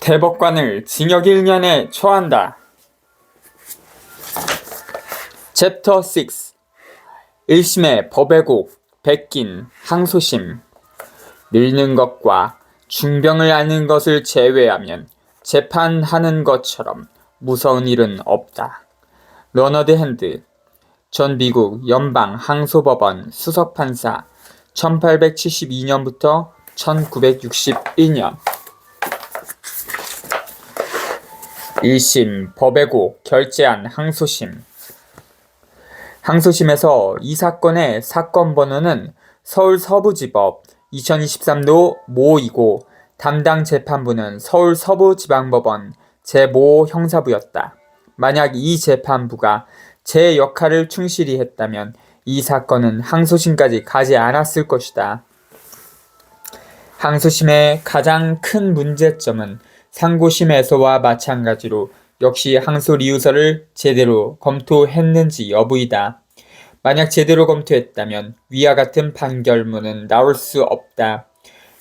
대법관을 징역 1년에 처한다. 챕터 6 1심의 법의 곡 베낀 항소심. 늙는 것과 중병을 앓는 것을 제외하면 재판하는 것처럼 무서운 일은 없다. 러너드 핸드 전 미국 연방 항소법원 수석판사 1872년부터 1961년 1심 법의 곡 결재한 항소심. 항소심에서 이 사건의 사건 번호는 서울서부지법 2023도 모이고 담당 재판부는 서울서부지방법원 제5 형사부였다. 만약 이 재판부가 제 역할을 충실히 했다면 이 사건은 항소심까지 가지 않았을 것이다. 항소심의 가장 큰 문제점은 상고심에서와 마찬가지로 역시 항소리유서를 제대로 검토했는지 여부이다. 만약 제대로 검토했다면 위와 같은 판결문은 나올 수 없다.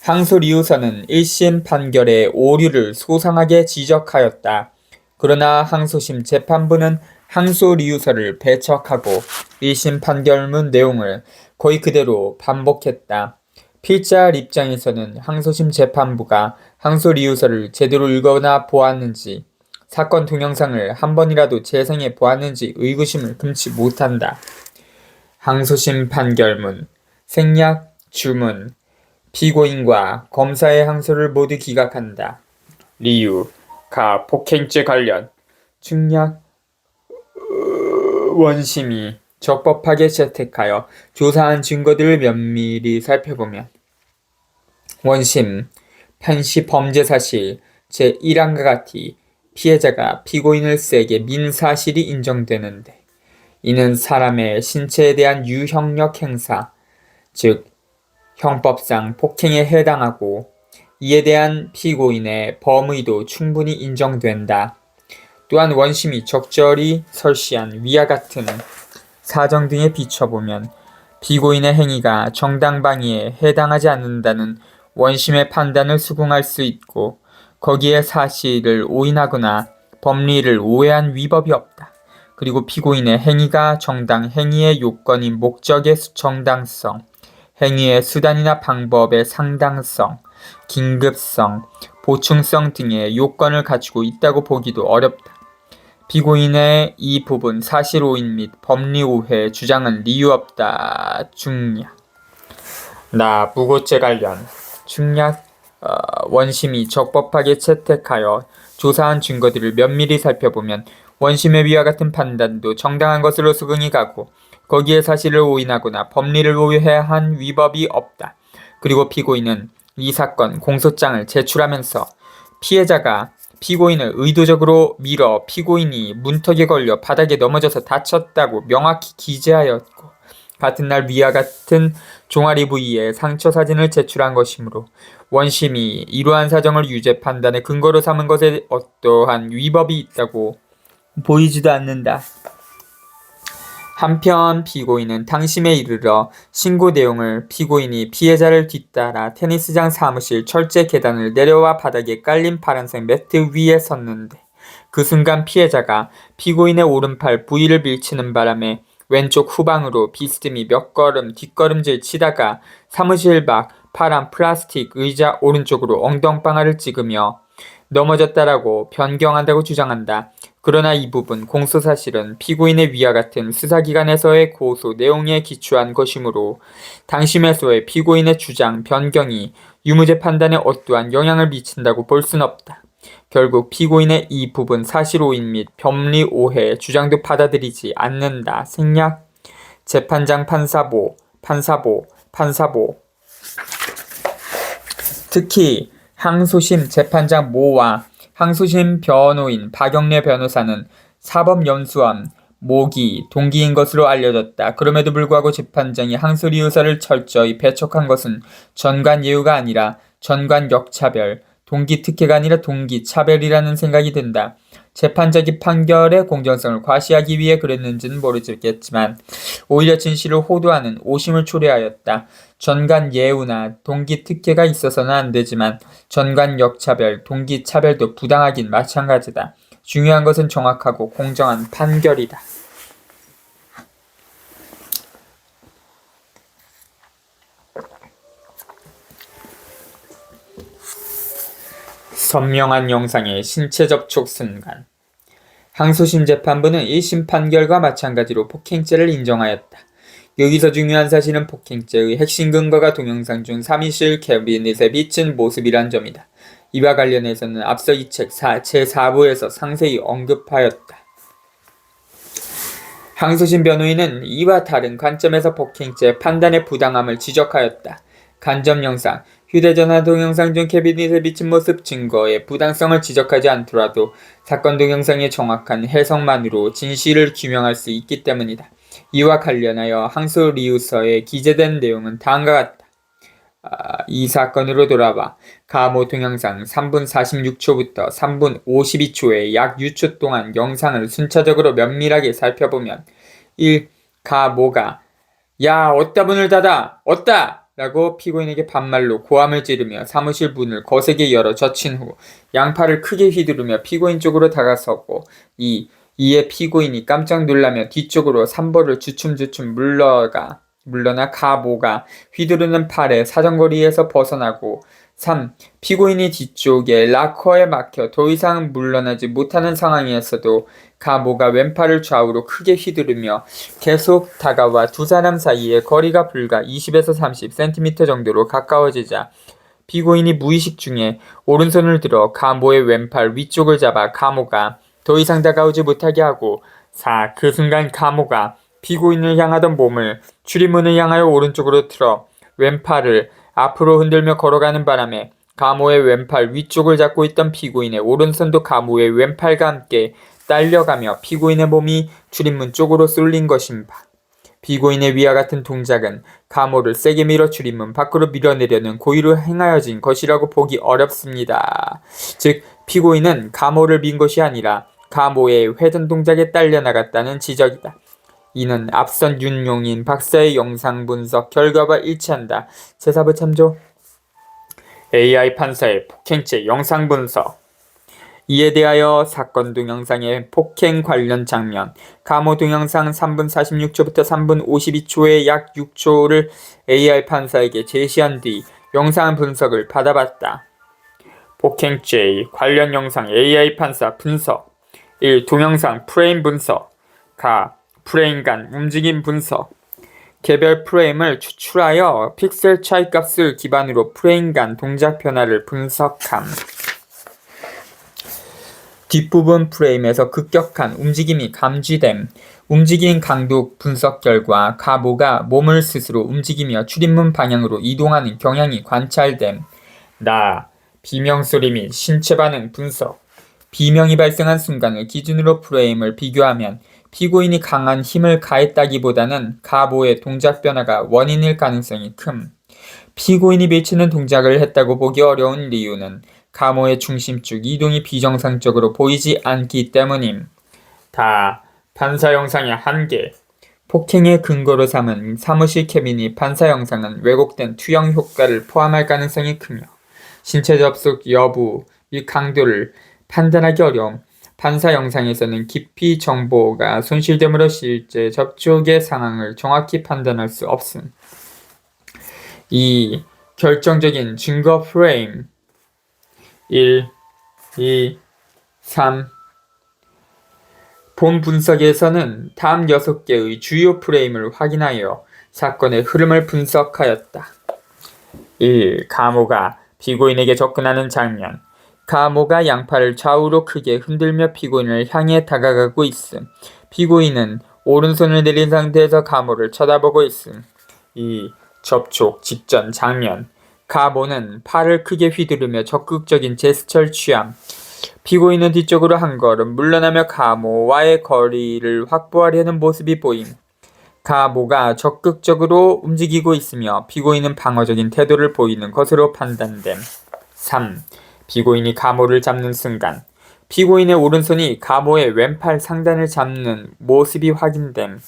항소리유서는 1심 판결의 오류를 소상하게 지적하였다. 그러나 항소심 재판부는 항소리유서를 배척하고 1심 판결문 내용을 거의 그대로 반복했다. 필자할 입장에서는 항소심 재판부가 항소리유서를 제대로 읽거나 보았는지, 사건 동영상을 한 번이라도 재생해 보았는지 의구심을 금치 못한다. 항소심 판결문, 생략, 주문, 피고인과 검사의 항소를 모두 기각한다. 리유, 가 폭행죄 관련, 중략, 원심이 적법하게 채택하여 조사한 증거들을 면밀히 살펴보면 원심, 편시 범죄 사실 제1항과 같이 피해자가 피고인을 세게 민 사실이 인정되는데 이는 사람의 신체에 대한 유형력 행사, 즉 형법상 폭행에 해당하고 이에 대한 피고인의 범의도 충분히 인정된다. 또한 원심이 적절히 설시한 위와 같은 사정 등에 비춰보면 피고인의 행위가 정당방위에 해당하지 않는다는 원심의 판단을 수긍할 수 있고 거기에 사실을 오인하거나 법리를 오해한 위법이 없다. 그리고 피고인의 행위가 정당 행위의 요건인 목적의 정당성, 행위의 수단이나 방법의 상당성, 긴급성, 보충성 등의 요건을 갖추고 있다고 보기도 어렵다. 피고인의 이 부분 사실 오인 및 법리 오해 주장은 이유 없다. 중략. 무고죄 관련 중략. 원심이 적법하게 채택하여 조사한 증거들을 면밀히 살펴보면 원심의 위와 같은 판단도 정당한 것으로 수긍이 가고 거기에 사실을 오인하거나 법리를 오해한 위법이 없다. 그리고 피고인은 이 사건 공소장을 제출하면서 피해자가 피고인을 의도적으로 밀어 피고인이 문턱에 걸려 바닥에 넘어져서 다쳤다고 명확히 기재하였고 같은 날 위와 같은 종아리 부위에 상처 사진을 제출한 것이므로 원심이 이러한 사정을 유죄 판단의 근거로 삼은 것에 어떠한 위법이 있다고 보이지도 않는다. 한편 피고인은 당심에 이르러 신고 내용을 피고인이 피해자를 뒤따라 테니스장 사무실 철제 계단을 내려와 바닥에 깔린 파란색 매트 위에 섰는데 그 순간 피해자가 피고인의 오른팔 부위를 밀치는 바람에 왼쪽 후방으로 비스듬히 몇 걸음 뒷걸음질 치다가 사무실 밖 파란 플라스틱 의자 오른쪽으로 엉덩방아를 찍으며 넘어졌다라고 변경한다고 주장한다. 그러나 이 부분 공소사실은 피고인의 위와 같은 수사기관에서의 고소 내용에 기초한 것이므로 당심에서의 피고인의 주장 변경이 유무죄 판단에 어떠한 영향을 미친다고 볼 순 없다. 결국 피고인의 이 부분 사실 오인 및 법리 오해 주장도 받아들이지 않는다. 생략. 재판장 판사보. 특히 항소심 재판장 모와 항소심 변호인 박영래 변호사는 사법연수원 모기 동기인 것으로 알려졌다. 그럼에도 불구하고 재판장이 항소리유서를 철저히 배척한 것은 전관 예우가 아니라 전관 역차별, 동기 특혜가 아니라 동기 차별이라는 생각이 든다. 재판장이 판결의 공정성을 과시하기 위해 그랬는지는 모르겠지만 오히려 진실을 호도하는 오심을 초래하였다. 전관 예우나 동기 특혜가 있어서는 안 되지만 전관 역차별, 동기 차별도 부당하긴 마찬가지다. 중요한 것은 정확하고 공정한 판결이다. 선명한 영상의 신체 접촉 순간. 항소심 재판부는 1심 판결과 마찬가지로 폭행죄를 인정하였다. 여기서 중요한 사실은 폭행죄의 핵심 근거가 동영상 중 사무실 캐비닛에 비친 모습이란 점이다. 이와 관련해서는 앞서 이 책 제4부에서 상세히 언급하였다. 항소심 변호인은 이와 다른 관점에서 폭행죄 판단의 부당함을 지적하였다. 간접 영상, 휴대전화 동영상 중 캐비닛에 비친 모습 증거의 부당성을 지적하지 않더라도 사건 동영상의 정확한 해석만으로 진실을 규명할 수 있기 때문이다. 이와 관련하여 항소리우서에 기재된 내용은 다음과 같다. 이 사건으로 돌아와 가모 동영상 3분 46초부터 3분 52초의 약 6초 동안 영상을 순차적으로 면밀하게 살펴보면 1. 가모가 야 어디다 문을 닫아 어디다 라고 피고인에게 반말로 고함을 지르며 사무실 문을 거세게 열어 젖힌 후 양팔을 크게 휘두르며 피고인 쪽으로 다가섰고 이에 피고인이 깜짝 놀라며 뒤쪽으로 삼보를 주춤주춤 물러나 가모가 휘두르는 팔에 사정거리에서 벗어나고 3. 피고인이 뒤쪽에 락커에 막혀 더 이상 물러나지 못하는 상황에서도 가모가 왼팔을 좌우로 크게 휘두르며 계속 다가와 두 사람 사이의 거리가 불과 20에서 30cm 정도로 가까워지자 피고인이 무의식 중에 오른손을 들어 가모의 왼팔 위쪽을 잡아 가모가 더 이상 다가오지 못하게 하고 4. 그 순간 가모가 피고인을 향하던 몸을 출입문을 향하여 오른쪽으로 틀어 왼팔을 앞으로 흔들며 걸어가는 바람에 가모의 왼팔 위쪽을 잡고 있던 피고인의 오른손도 가모의 왼팔과 함께 딸려가며 피고인의 몸이 출입문 쪽으로 쏠린 것인바. 피고인의 위와 같은 동작은 가모를 세게 밀어 출입문 밖으로 밀어내려는 고의로 행하여진 것이라고 보기 어렵습니다. 즉 피고인은 가모를 민 것이 아니라 가모의 회전 동작에 딸려 나갔다는 지적이다. 이는 앞선 윤용인 박사의 영상 분석 결과와 일치한다. 제4부 참조. AI 판사의 폭행죄 영상 분석. 이에 대하여 사건 동영상의 폭행 관련 장면, 가모 동영상 3분 46초부터 3분 52초의 약 6초를 AI 판사에게 제시한 뒤 영상 분석을 받아봤다. 폭행죄 관련 영상 AI 판사 분석. 1. 동영상 프레임 분석. 프레임 간 움직임 분석. 개별 프레임을 추출하여 픽셀 차이 값을 기반으로 프레임 간 동작 변화를 분석함. 뒷부분 프레임에서 급격한 움직임이 감지됨. 움직임 강도 분석 결과 가모가 몸을 스스로 움직이며 출입문 방향으로 이동하는 경향이 관찰됨. 비명 소리 및 신체 반응 분석. 비명이 발생한 순간을 기준으로 프레임을 비교하면 피고인이 강한 힘을 가했다기보다는 가모의 동작 변화가 원인일 가능성이 큼. 피고인이 미치는 동작을 했다고 보기 어려운 이유는 가모의 중심축 이동이 비정상적으로 보이지 않기 때문임. 판사 영상의 한계. 폭행의 근거로 삼은 사무실 캐비닛 판사 영상은 왜곡된 투영 효과를 포함할 가능성이 크며 신체 접속 여부 및 강도를 판단하기 어려움. 판사 영상에서는 깊이 정보가 손실됨으로 실제 접촉의 상황을 정확히 판단할 수 없음. 2. 결정적인 증거 프레임. 1, 2, 3. 본 분석에서는 다음 6개의 주요 프레임을 확인하여 사건의 흐름을 분석하였다. 1. 가모가 피고인에게 접근하는 장면. 가모가 양팔을 좌우로 크게 흔들며 피고인을 향해 다가가고 있음. 피고인은 오른손을 내린 상태에서 가모를 쳐다보고 있음. 2. 접촉 직전 장면. 가모는 팔을 크게 휘두르며 적극적인 제스처를 취함. 피고인은 뒤쪽으로 한 걸음 물러나며 가모와의 거리를 확보하려는 모습이 보임. 가모가 적극적으로 움직이고 있으며 피고인은 방어적인 태도를 보이는 것으로 판단됨. 3. 피고인이 가모를 잡는 순간. 피고인의 오른손이 가모의 왼팔 상단을 잡는 모습이 확인됨.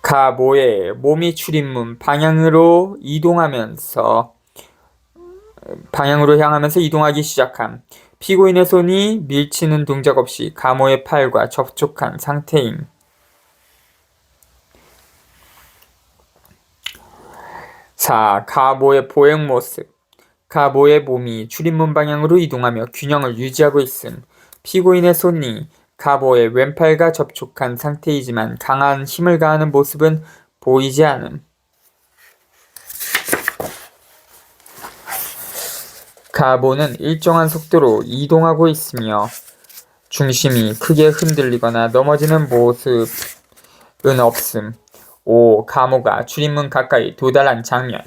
가모의 몸이 출입문 방향으로 향하면서 이동하기 시작함. 피고인의 손이 밀치는 동작 없이 가모의 팔과 접촉한 상태임. 4. 가모의 보행 모습. 가모의 몸이 출입문 방향으로 이동하며 균형을 유지하고 있음. 피고인의 손이 가모의 왼팔과 접촉한 상태이지만 강한 힘을 가하는 모습은 보이지 않음. 가모는 일정한 속도로 이동하고 있으며 중심이 크게 흔들리거나 넘어지는 모습은 없음. 5. 가모가 출입문 가까이 도달한 장면.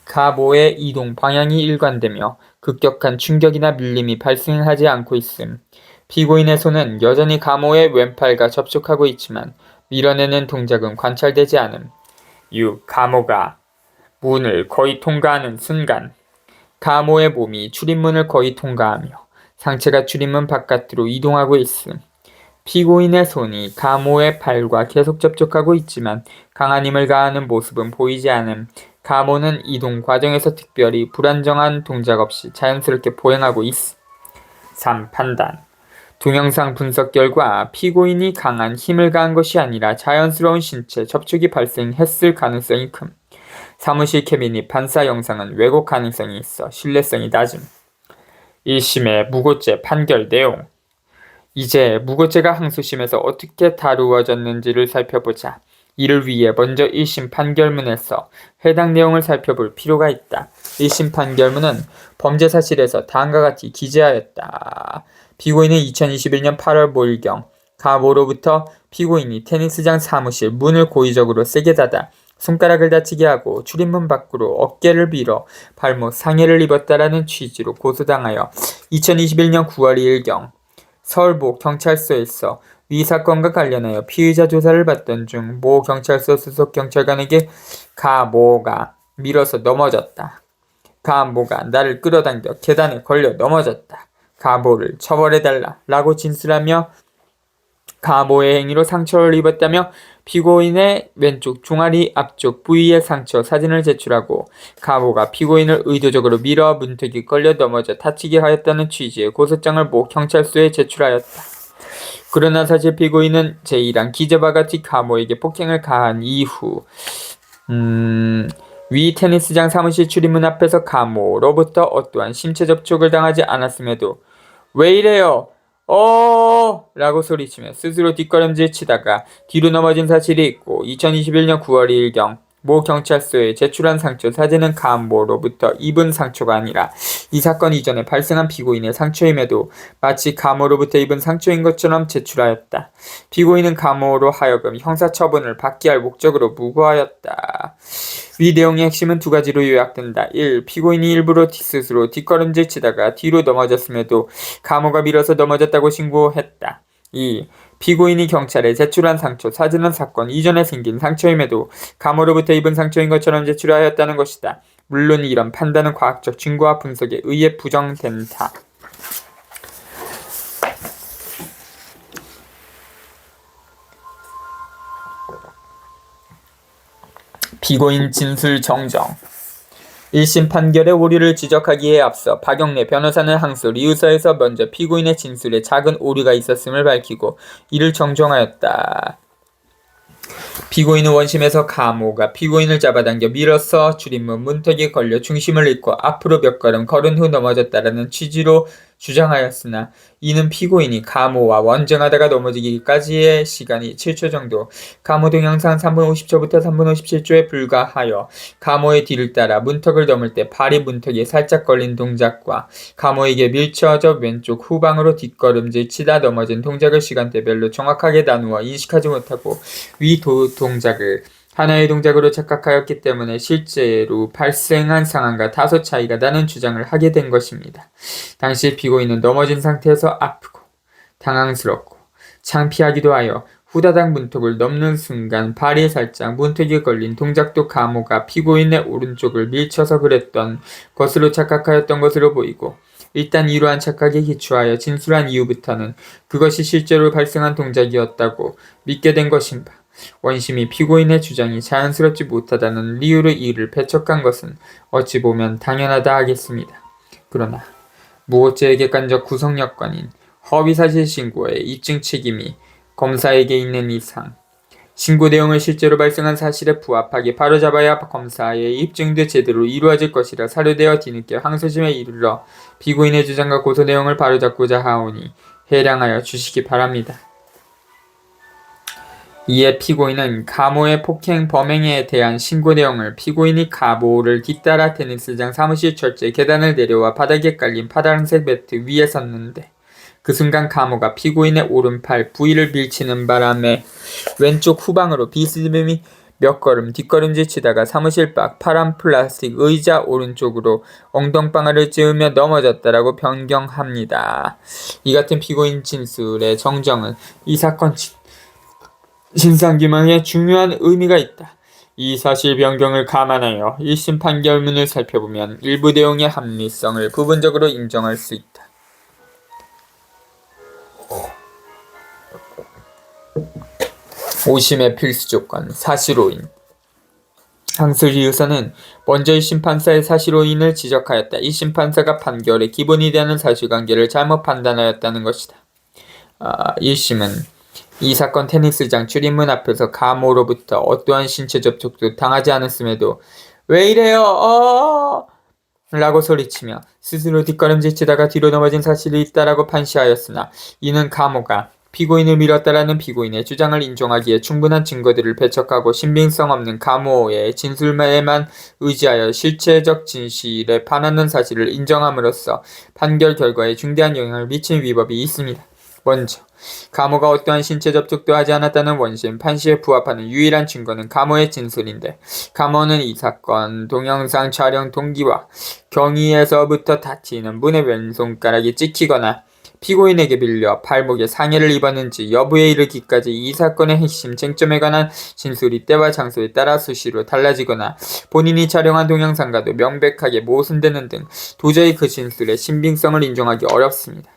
가모의 이동 방향이 일관되며 급격한 충격이나 밀림이 발생하지 않고 있음. 피고인의 손은 여전히 가모의 왼팔과 접촉하고 있지만 밀어내는 동작은 관찰되지 않음. 6. 가모가 문을 거의 통과하는 순간. 가모의 몸이 출입문을 거의 통과하며 상체가 출입문 바깥으로 이동하고 있음. 피고인의 손이 가모의 팔과 계속 접촉하고 있지만 강한 힘을 가하는 모습은 보이지 않음. 가모는 이동 과정에서 특별히 불안정한 동작 없이 자연스럽게 보행하고 있음. 3. 판단. 동영상 분석 결과 피고인이 강한 힘을 가한 것이 아니라 자연스러운 신체 접촉이 발생했을 가능성이 큼. 사무실 캐비닛 반사 영상은 왜곡 가능성이 있어 신뢰성이 낮음. 1심의 무고죄 판결 내용. 이제 무고죄가 항소심에서 어떻게 다루어졌는지를 살펴보자. 이를 위해 먼저 1심 판결문에서 해당 내용을 살펴볼 필요가 있다. 1심 판결문은 범죄 사실에서 다음과 같이 기재하였다. 피고인은 2021년 8월 모일경 가모로부터 피고인이 테니스장 사무실 문을 고의적으로 세게 닫아 손가락을 다치게 하고 출입문 밖으로 어깨를 밀어 발목 상해를 입었다라는 취지로 고소당하여 2021년 9월 2일경 서울모 경찰서에서 위 사건과 관련하여 피의자 조사를 받던 중 모 경찰서 소속 경찰관에게 가모가 밀어서 넘어졌다. 가모가 나를 끌어당겨 계단에 걸려 넘어졌다. 가모를 처벌해달라 라고 진술하며 가모의 행위로 상처를 입었다며 피고인의 왼쪽 종아리 앞쪽 부위의 상처 사진을 제출하고 가모가 피고인을 의도적으로 밀어 문턱이 걸려 넘어져 다치게 하였다는 취지의 고소장을 모 경찰서에 제출하였다. 그러나 사실 피고인은 제1항 기재와 같이 가모에게 폭행을 가한 이후 위 테니스장 사무실 출입문 앞에서 가모로부터 어떠한 신체 접촉을 당하지 않았음에도 왜 이래요? 라고 소리치며 스스로 뒷걸음질 치다가 뒤로 넘어진 사실이 있고 2021년 9월 2일경 모 경찰서에 제출한 상처 사진은 가모로부터 입은 상처가 아니라 이 사건 이전에 발생한 피고인의 상처임에도 마치 가모로부터 입은 상처인 것처럼 제출하였다. 피고인은 가모로 하여금 형사처분을 받게 할 목적으로 무고하였다. 위 내용의 핵심은 두 가지로 요약된다. 1. 피고인이 일부러 스스로 뒷걸음질 치다가 뒤로 넘어졌음에도 가모가 밀어서 넘어졌다고 신고했다. 2. 피고인이 경찰에 제출한 상처 사진은 사건 이전에 생긴 상처임에도 가모로부터 입은 상처인 것처럼 제출하였다는 것이다. 물론 이런 판단은 과학적 증거와 분석에 의해 부정된다. 피고인 진술 정정. 1심 판결의 오류를 지적하기에 앞서 박영래 변호사는 항소 리우서에서 먼저 피고인의 진술에 작은 오류가 있었음을 밝히고 이를 정정하였다. 피고인은 원심에서 가모가 피고인을 잡아당겨 밀어서 출입문 문턱에 걸려 중심을 잃고 앞으로 몇 걸음 걸은 후 넘어졌다라는 취지로 주장하였으나 이는 피고인이 가모와 원정하다가 넘어지기까지의 시간이 7초 정도, 가모 동영상 3분 50초부터 3분 57초에 불과하여 가모의 뒤를 따라 문턱을 넘을 때 발이 문턱에 살짝 걸린 동작과 가모에게 밀쳐져 왼쪽 후방으로 뒷걸음질 치다 넘어진 동작을 시간대별로 정확하게 나누어 인식하지 못하고 위 동작을 하나의 동작으로 착각하였기 때문에 실제로 발생한 상황과 다소 차이가 나는 주장을 하게 된 것입니다. 당시 피고인은 넘어진 상태에서 아프고 당황스럽고 창피하기도 하여 후다닥 문턱을 넘는 순간 발이 살짝 문턱에 걸린 동작도 가모가 피고인의 오른쪽을 밀쳐서 그랬던 것으로 착각하였던 것으로 보이고 일단 이러한 착각에 기초하여 진술한 이후부터는 그것이 실제로 발생한 동작이었다고 믿게 된 것인가. 원심이 피고인의 주장이 자연스럽지 못하다는 이유로 이를 배척한 것은 어찌 보면 당연하다 하겠습니다. 그러나 무고죄의 객관적 구성 여건인 허위사실 신고의 입증 책임이 검사에게 있는 이상 신고 내용을 실제로 발생한 사실에 부합하게 바로잡아야 검사의 입증도 제대로 이루어질 것이라 사료되어 뒤늦게 항소심에 이르러 피고인의 주장과 고소 내용을 바로잡고자 하오니 해량하여 주시기 바랍니다. 이에 피고인은 가모의 폭행 범행에 대한 신고 내용을 피고인이 가모를 뒤따라 테니스장 사무실 철제 계단을 내려와 바닥에 깔린 파란색 매트 위에 섰는데 그 순간 가모가 피고인의 오른팔 부위를 밀치는 바람에 왼쪽 후방으로 비스듬히 몇 걸음 뒷걸음질 치다가 사무실 밖 파란 플라스틱 의자 오른쪽으로 엉덩방아를 찌우며 넘어졌다라고 변경합니다. 이 같은 피고인 진술의 정정은 이 사건 진상규명에 중요한 의미가 있다. 이 사실 변경을 감안하여 1심 판결문을 살펴보면 일부 내용의 합리성을 부분적으로 인정할 수 있다. 5심의 필수 조건, 사실오인. 항소리 의사는 먼저 1심 판사의 사실오인을 지적하였다. 1심 판사가 판결의 기본이 되는 사실관계를 잘못 판단하였다는 것이다. 1심은 이 사건 테니스장 출입문 앞에서 가모로부터 어떠한 신체 접촉도 당하지 않았음에도 왜 이래요? 라고 소리치며 스스로 뒷걸음질치다가 뒤로 넘어진 사실이 있다라고 판시하였으나 이는 가모가 피고인을 밀었다라는 피고인의 주장을 인정하기에 충분한 증거들을 배척하고 신빙성 없는 가모의 진술에만 의지하여 실체적 진실에 반하는 사실을 인정함으로써 판결 결과에 중대한 영향을 미친 위법이 있습니다. 먼저 가모가 어떠한 신체 접촉도 하지 않았다는 원심 판시에 부합하는 유일한 증거는 가모의 진술인데 가모는 이 사건 동영상 촬영 동기와 경위에서부터 다치는 문의 왼손가락이 찍히거나 피고인에게 밀려 발목에 상해를 입었는지 여부에 이르기까지 이 사건의 핵심 쟁점에 관한 진술이 때와 장소에 따라 수시로 달라지거나 본인이 촬영한 동영상과도 명백하게 모순되는 등 도저히 그 진술의 신빙성을 인정하기 어렵습니다.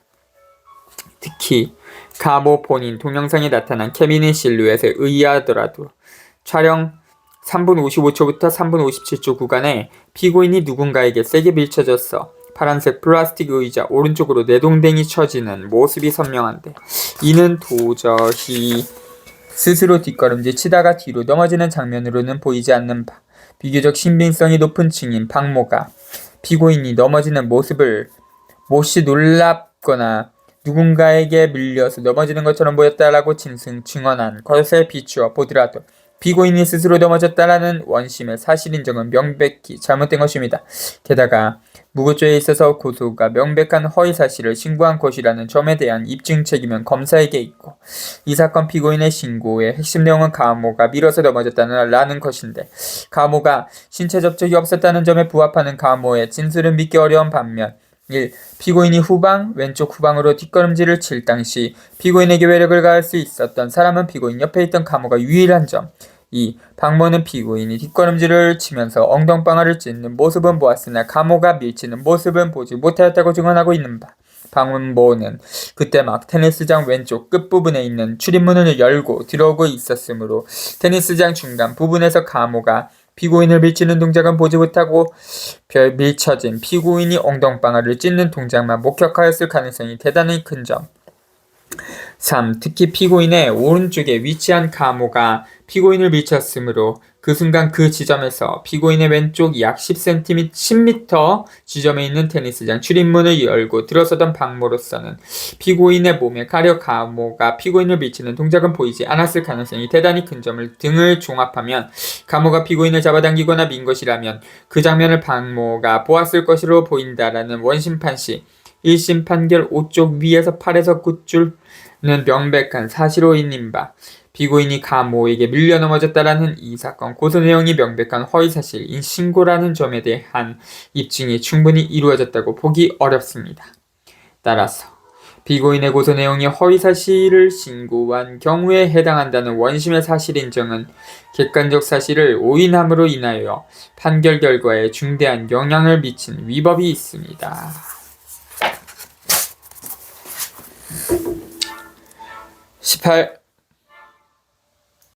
특히 가모 본인 동영상에 나타난 케빈의 실루엣에 의하더라도 촬영 3분 55초부터 3분 57초 구간에 피고인이 누군가에게 세게 밀쳐져서 파란색 플라스틱 의자 오른쪽으로 내동댕이 쳐지는 모습이 선명한데 이는 도저히 스스로 뒷걸음질 치다가 뒤로 넘어지는 장면으로는 보이지 않는 바 비교적 신빙성이 높은 증인 박모가 피고인이 넘어지는 모습을 몹시 놀랍거나 누군가에게 밀려서 넘어지는 것처럼 보였다라고 증언한 것에 비추어 보더라도 피고인이 스스로 넘어졌다라는 원심의 사실 인정은 명백히 잘못된 것입니다. 게다가 무고죄에 있어서 고소가 명백한 허위사실을 신고한 것이라는 점에 대한 입증 책임은 검사에게 있고 이 사건 피고인의 신고의 핵심 내용은 가모가 밀어서 넘어졌다는 것인데 가모가 신체 접촉이 없었다는 점에 부합하는 가모의 진술은 믿기 어려운 반면 1. 피고인이 후방, 왼쪽 후방으로 뒷걸음질을 칠 당시 피고인에게 외력을 가할 수 있었던 사람은 피고인 옆에 있던 가모가 유일한 점. 2. 박모는 피고인이 뒷걸음질을 치면서 엉덩방아를 찢는 모습은 보았으나 가모가 밀치는 모습은 보지 못하였다고 증언하고 있는 바. 박모는 그때 막 테니스장 왼쪽 끝부분에 있는 출입문을 열고 들어오고 있었으므로 테니스장 중간 부분에서 가모가 피고인을 밀치는 동작은 보지 못하고 밀쳐진 피고인이 엉덩방아를 찢는 동작만 목격하였을 가능성이 대단히 큰 점. 3. 특히 피고인의 오른쪽에 위치한 가모가 피고인을 밀쳤으므로 그 순간 그 지점에서 피고인의 왼쪽 약 10cm, 10m 지점에 있는 테니스장 출입문을 열고 들어서던 박모로서는 피고인의 몸에 가려 가모가 피고인을 밀치는 동작은 보이지 않았을 가능성이 대단히 큰 점을 등을 종합하면 가모가 피고인을 잡아당기거나 민 것이라면 그 장면을 박모가 보았을 것으로 보인다라는 원심 판시 1심 판결 5쪽 위에서 8에서 9줄은 명백한 사실오인인 바 피고인이 가모에게 밀려 넘어졌다라는 이 사건 고소 내용이 명백한 허위사실인 신고라는 점에 대한 입증이 충분히 이루어졌다고 보기 어렵습니다. 따라서 피고인의 고소 내용이 허위사실을 신고한 경우에 해당한다는 원심의 사실 인정은 객관적 사실을 오인함으로 인하여 판결 결과에 중대한 영향을 미친 위법이 있습니다. 18.